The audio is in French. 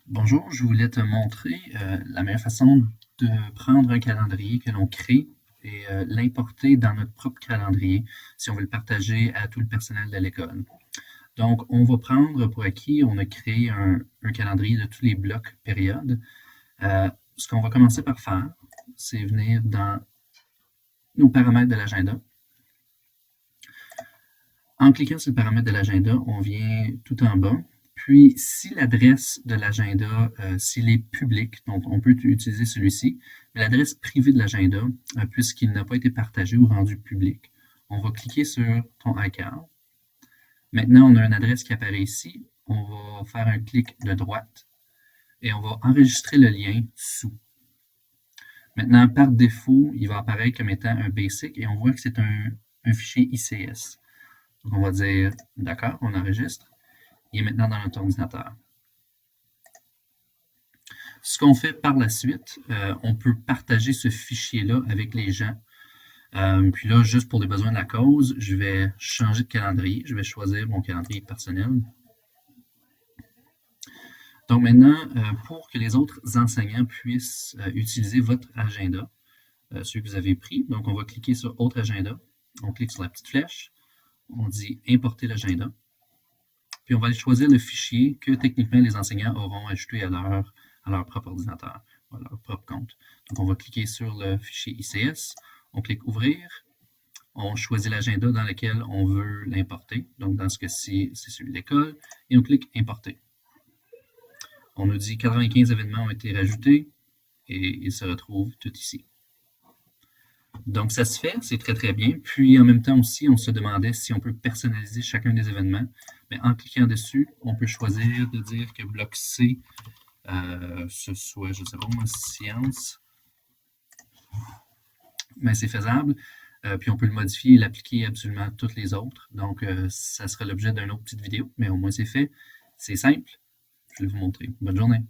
Bonjour, je voulais te montrer la meilleure façon de prendre un calendrier que l'on crée et l'importer dans notre propre calendrier si on veut le partager à tout le personnel de l'école. Donc, on va prendre pour acquis, on a créé un calendrier de tous les blocs périodes. Ce qu'on va commencer par faire, c'est venir dans nos paramètres de l'agenda. En cliquant sur le paramètre de l'agenda, on vient tout en bas. Puis, si l'adresse de l'agenda, s'il est public, donc on peut utiliser celui-ci, mais l'adresse privée de l'agenda, puisqu'il n'a pas été partagé ou rendu public, on va cliquer sur ton iCal. Maintenant, on a une adresse qui apparaît ici. On va faire un clic de droite et on va enregistrer le lien sous. Maintenant, par défaut, il va apparaître comme étant un basic et on voit que c'est un fichier ICS. Donc, on va dire d'accord, on enregistre. Il est maintenant dans notre ordinateur. Ce qu'on fait par la suite, on peut partager ce fichier-là avec les gens. Puis là, juste pour les besoins de la cause, je vais changer de calendrier. Je vais choisir mon calendrier personnel. Donc maintenant, pour que les autres enseignants puissent utiliser votre agenda, celui que vous avez pris, donc on va cliquer sur Autre agenda. On clique sur la petite flèche. On dit Importer l'agenda. Puis on va aller choisir le fichier que techniquement les enseignants auront ajouté à leur propre ordinateur, à leur propre compte. Donc on va cliquer sur le fichier ICS, on clique Ouvrir, on choisit l'agenda dans lequel on veut l'importer. Donc dans ce cas-ci, c'est celui de l'école, et on clique Importer. On nous dit 95 événements ont été rajoutés et ils se retrouvent tout ici. Donc ça se fait, c'est très très bien. Puis en même temps aussi, on se demandait si on peut personnaliser chacun des événements. Mais en cliquant dessus, on peut choisir de dire que bloc C, ce soit, je ne sais pas moi, science. Mais c'est faisable. Puis on peut le modifier et l'appliquer absolument à toutes les autres. Donc ça sera l'objet d'une autre petite vidéo, mais au moins c'est fait. C'est simple. Je vais vous montrer. Bonne journée.